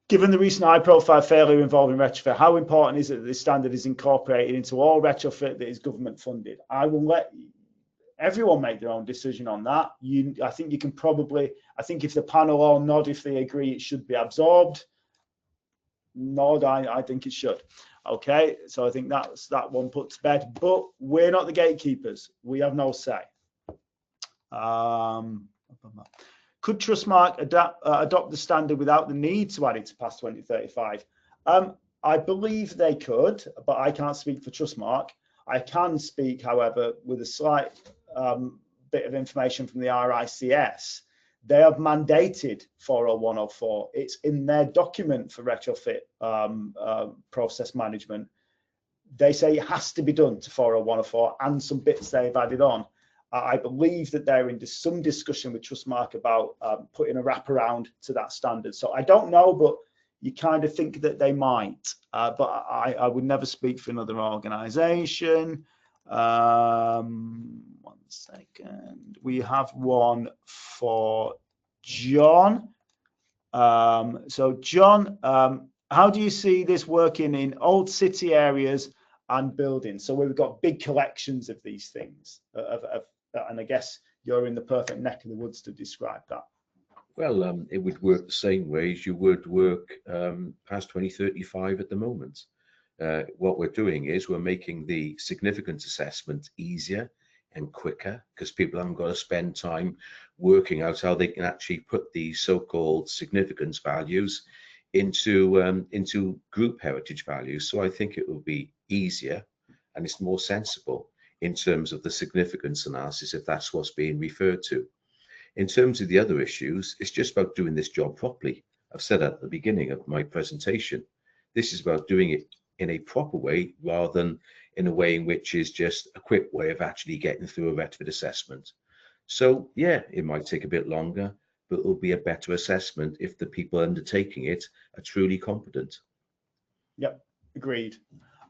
the recent high-profile failure involving retrofit, how important is it that this standard is incorporated into all retrofit that is government funded? I will let everyone make their own decision on that. I think you can probably, I think if the panel all nod if they agree it should be absorbed, nod, I think it should. Okay, so I think that's that one put to bed, but we're not the gatekeepers. We have no say. Could Trustmark adopt the standard without the need to add it to past 2035? I believe they could, but I can't speak for Trustmark. I can speak, however, with a slight bit of information from the RICS. They have mandated 40104. It's in their document for retrofit process management. They say it has to be done to 40104 and some bits they've added on. I believe that they're in some discussion with Trustmark about putting a wraparound to that standard. So I don't know, but you kind of think that they might. But I would never speak for another organisation. 1 second. We have one for John. So John, how do you see this working in old city areas and buildings? So we've got big collections of these things, and I guess you're in the perfect neck of the woods to describe that. Well, it would work the same way as you would work past 2035 at the moment. What we're doing is we're making the significance assessment easier and quicker, because people haven't got to spend time working out how they can actually put these so-called significance values into group heritage values. So I think it will be easier and it's more sensible in terms of the significance analysis, if that's what's being referred to. In terms of the other issues, it's just about doing this job properly. I've said at the beginning of my presentation, this is about doing it in a proper way rather than in a way in which is just a quick way of actually getting through a retrofit assessment. So yeah, it might take a bit longer, but it will be a better assessment if the people undertaking it are truly competent. Yep, agreed.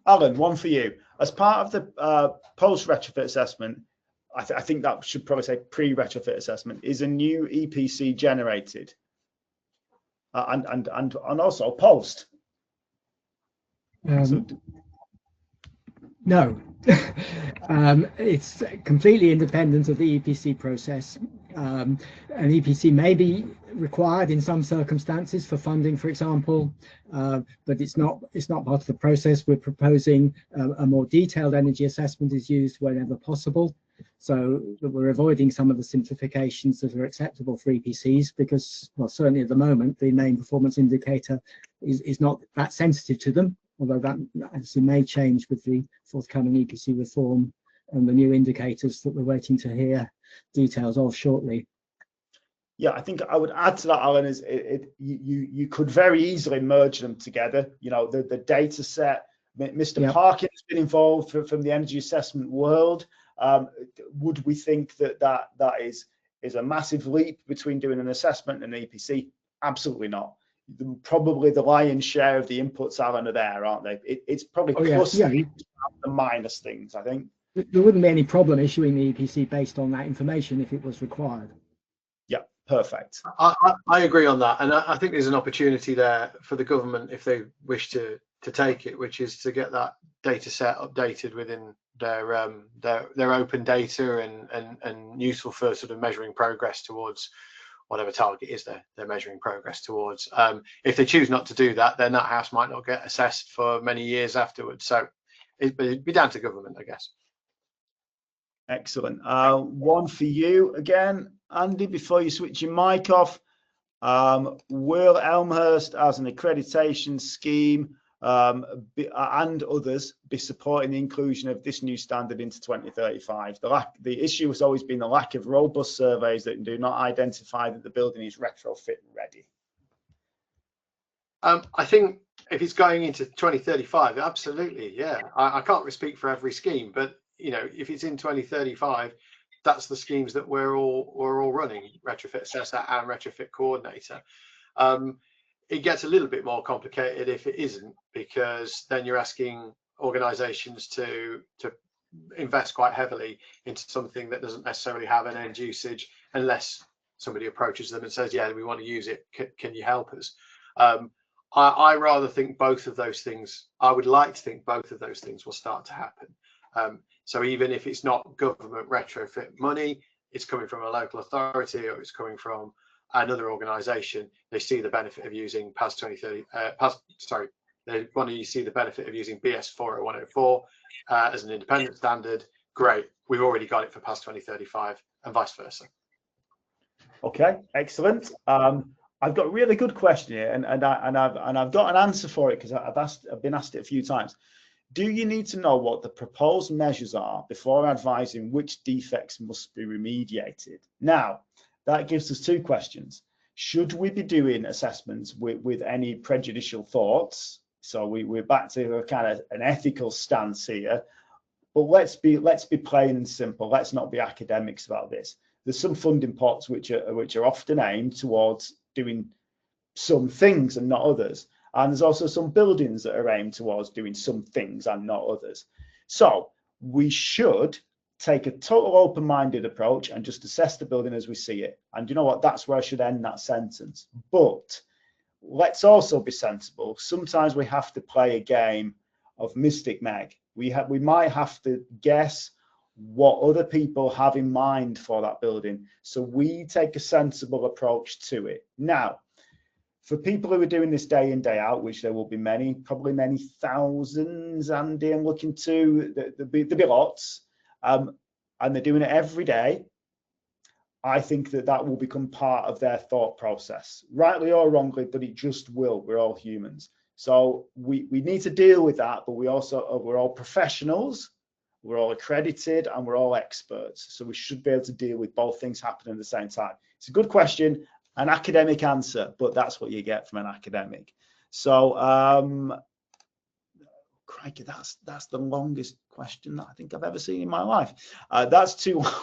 Alan, one for you. As part of the post-retrofit assessment, I think that should probably say pre-retrofit assessment, is a new EPC generated? And also post. So, no, it's completely independent of the EPC process. An EPC may be required in some circumstances for funding, for example, but it's not part of the process. We're proposing a more detailed energy assessment is used whenever possible, so that we're avoiding some of the simplifications that are acceptable for EPCs, because, well, certainly at the moment, the main performance indicator is not that sensitive to them, although that actually may change with the forthcoming EPC reform and the new indicators that we're waiting to hear details of shortly. Yeah, I think I would add to that, Alan, is you could very easily merge them together. You know, the data set, Mr. Parkin has been involved from the energy assessment world. Would we think that is a massive leap between doing an assessment and an EPC? Absolutely not. Probably the lion's share of the inputs, Alan, are there, aren't they? It's probably plus and minus things, I think. There wouldn't be any problem issuing the EPC based on that information if it was required. Yeah, perfect. I agree on that, and I think there's an opportunity there for the government if they wish to take it, which is to get that data set updated within their open data and useful for sort of measuring progress towards whatever target is they're measuring progress towards. If they choose not to do that, then that house might not get assessed for many years afterwards. So it'd be down to government, I guess. Excellent. One for you again, Andy, before you switch your mic off. Will Elmhurst, as an accreditation scheme, and others, be supporting the inclusion of this new standard into 2035? The issue has always been the lack of robust surveys that do not identify that the building is retrofit ready. I think if it's going into 2035, absolutely, yeah. I can't speak for every scheme, but you know, if it's in 2035, that's the schemes that we're all running: retrofit assessor and retrofit coordinator. It gets a little bit more complicated if it isn't, because then you're asking organisations to invest quite heavily into something that doesn't necessarily have an end usage, unless somebody approaches them and says, yeah, we want to use it, can you help us? I rather think both of those things, I would like to think both of those things will start to happen. So even if it's not government retrofit money, it's coming from a local authority or it's coming from another organisation, they see the benefit of using PAS 2030. They want to see the benefit of using BS 40104 as an independent standard. Great, we've already got it for PAS 2035, and vice versa. Okay, excellent. I've got a really good question here, and I've got an answer for it because I've been asked it a few times. Do you need to know what the proposed measures are before advising which defects must be remediated? Now, that gives us two questions. Should we be doing assessments with any prejudicial thoughts? So we're back to a kind of an ethical stance here. But let's be plain and simple. Let's not be academics about this. There's some funding pots which are often aimed towards doing some things and not others. And there's also some buildings that are aimed towards doing some things and not others. So we should take a total open-minded approach and just assess the building as we see it. And you know what? That's where I should end that sentence. But let's also be sensible. Sometimes we have to play a game of Mystic Meg. We might have to guess what other people have in mind for that building. So we take a sensible approach to it. Now, for people who are doing this day in, day out, which there will be many, probably many thousands, Andy, I'm looking to, there'll be lots. and they're doing it every day, I think that that will become part of their thought process, rightly or wrongly, but it just will. We're all humans. So we need to deal with that, but we're all professionals, we're all accredited, and we're all experts. So we should be able to deal with both things happening at the same time. It's a good question, an academic answer, but that's what you get from an academic. So crikey, that's the longest question that I think I've ever seen in my life. That's too long.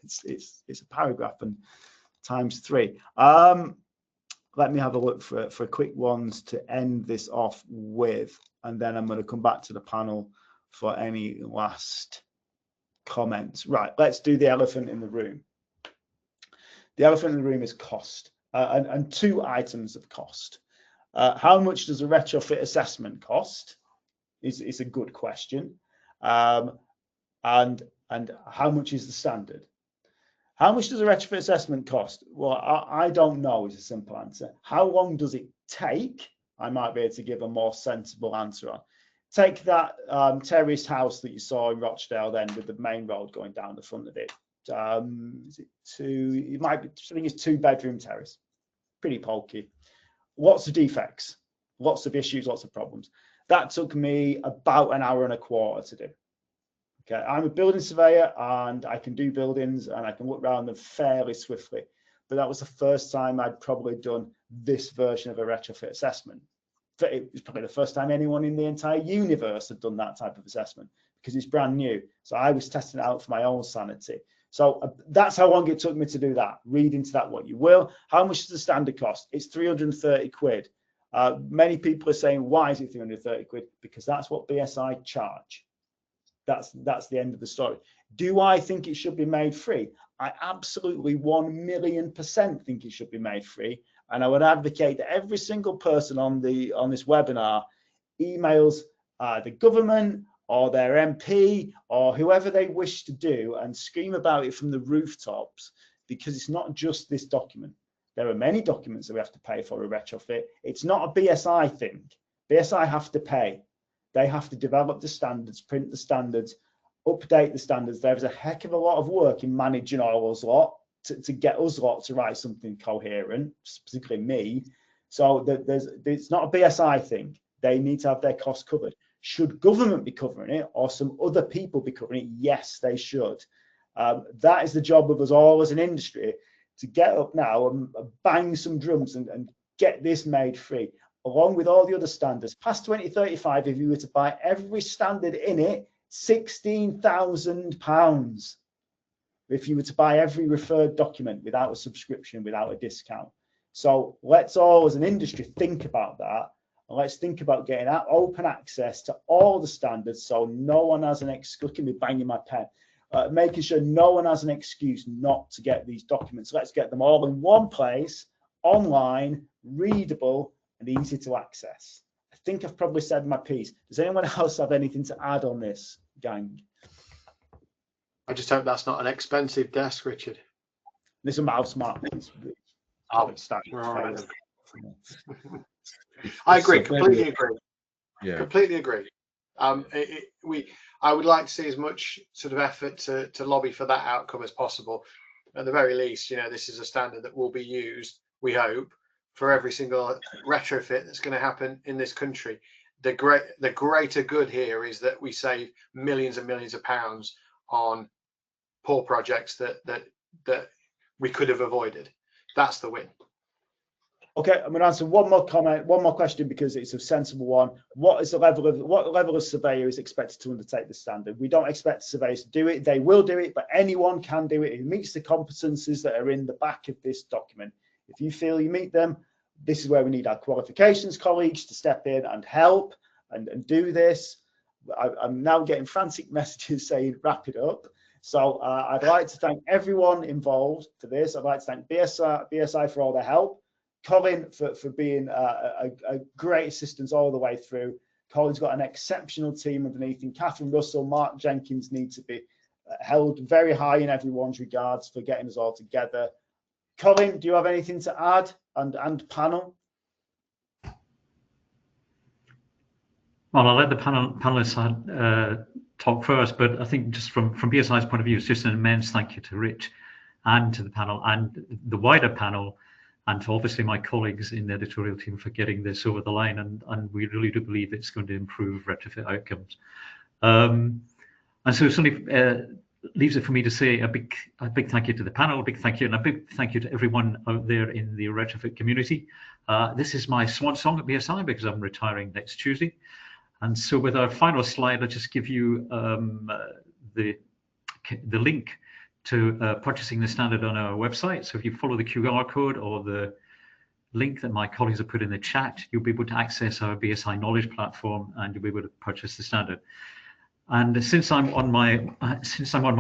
It's a paragraph and times 3. Let me have a look for quick ones to end this off with, and then I'm going to come back to the panel for any last comments. Right, let's do the elephant in the room. The elephant in the room is cost, and 2 items of cost. How much does a retrofit assessment cost? Is a good question. And how much is the standard? How much does a retrofit assessment cost? Well, I don't know is a simple answer. How long does it take? I might be able to give a more sensible answer on. Take that terraced house that you saw in Rochdale then with the main road going down the front of it. Is it 2? It might be, I think it's 2-bedroom terrace. Pretty pokey. Lots of defects, lots of issues, lots of problems. That took me about an hour and a quarter to do. Okay, I'm a building surveyor and I can do buildings and I can look around them fairly swiftly. But that was the first time I'd probably done this version of a retrofit assessment. It was probably the first time anyone in the entire universe had done that type of assessment because it's brand new. So I was testing it out for my own sanity. So that's how long it took me to do that. Read into that what you will. How much is the standard cost? It's 330 quid. Many people are saying, why is it 330 quid? Because that's what BSI charge. That's the end of the story. Do I think it should be made free? I absolutely 1,000,000% think it should be made free. And I would advocate that every single person on this webinar emails the government or their MP or whoever they wish to do and scream about it from the rooftops, because it's not just this document. There are many documents that we have to pay for a retrofit. It's not a BSI thing. BSI have to pay. They have to develop the standards, print the standards, update the standards. There's a heck of a lot of work in managing all those lot to get us lot to write something coherent, particularly me. So it's not a BSI thing. They need to have their costs covered. Should government be covering it or some other people be covering it? Yes, they should. That is the job of us all as an industry, to get up now and bang some drums and get this made free, along with all the other standards. Past 2035, if you were to buy every standard in it, £16,000. If you were to buy every referred document without a subscription, without a discount. So let's all as an industry think about that. And let's think about getting that open access to all the standards, so no one has an excuse. Look at me banging my pen. Making sure no one has an excuse not to get these documents. Let's get them all in one place, online, readable, and easy to access. I think I've probably said my piece. Does anyone else have anything to add on this, gang? I just hope that's not an expensive desk, Richard. This is a mouse mark. I agree, completely agree. Yeah. Completely agree. I would like to see as much sort of effort to lobby for that outcome as possible. At the very least, you know, this is a standard that will be used, we hope, for every single retrofit that's going to happen in this country. The greater good here is that we save millions and millions of pounds on poor projects that we could have avoided. That's the win. Okay, I'm going to answer one more question, because it's a sensible one. What level of surveyor is expected to undertake the standard? We don't expect surveyors to do it. They will do it, but anyone can do it. It meets the competencies that are in the back of this document. If you feel you meet them, this is where we need our qualifications colleagues to step in and help and do this. I'm now getting frantic messages saying wrap it up. So I'd like to thank everyone involved for this. I'd like to thank BSI for all their help. Colin for being a great assistance all the way through. Colin's got an exceptional team underneath him. Catherine Russell, Mark Jenkins need to be held very high in everyone's regards for getting us all together. Colin, do you have anything to add? And panel? Well, I'll let the panelists talk first, but I think just from BSI's point of view, it's just an immense thank you to Rich and to the panel and the wider panel, and to obviously my colleagues in the editorial team for getting this over the line. And we really do believe it's going to improve retrofit outcomes. And so it only leaves it for me to say a big thank you to the panel, a big thank you, and a big thank you to everyone out there in the retrofit community. This is my swan song at BSI because I'm retiring next Tuesday. And so with our final slide, I'll just give you the link to purchasing the standard on our website. So if you follow the QR code or the link that my colleagues have put in the chat, you'll be able to access our BSI knowledge platform and you'll be able to purchase the standard. And since I'm on my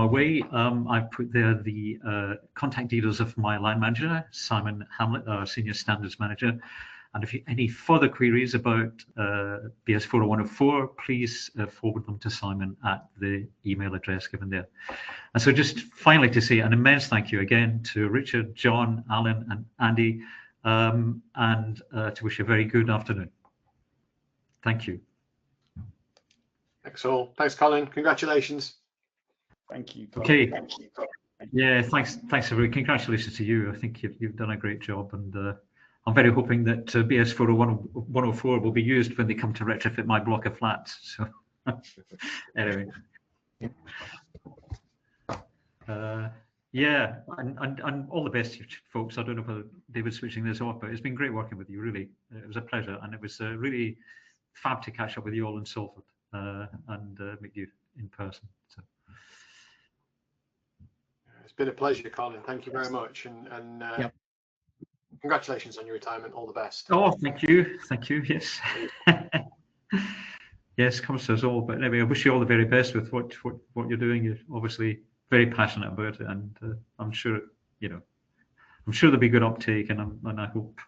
way, I've put there the contact details of my line manager, Simon Hamlet, our senior standards manager. And if you any further queries about BS 40104, please forward them to Simon at the email address given there. And so just finally to say an immense thank you again to Richard, John, Alan and Andy, and to wish you a very good afternoon. Thank you. Thanks all. Thanks, Colin. Congratulations. Thank you. Okay. Thank you. Yeah, thanks everybody. Congratulations to you. I think you've done a great job, and I'm very hoping that BS 40104 will be used when they come to retrofit my block of flats. So anyway, yeah, and all the best, folks. I don't know whether David's switching this off, but it's been great working with you. Really, it was a pleasure, and it was really fab to catch up with you all in Salford and meet you in person. So. It's been a pleasure, Colin. Thank you very much, and Yep. Congratulations on your retirement. All the best. Oh, thank you. Thank you. Yes. Yes, comes to us all. But anyway, I wish you all the very best with what you're doing. You're obviously very passionate about it, and I'm sure there'll be good uptake, and I hope.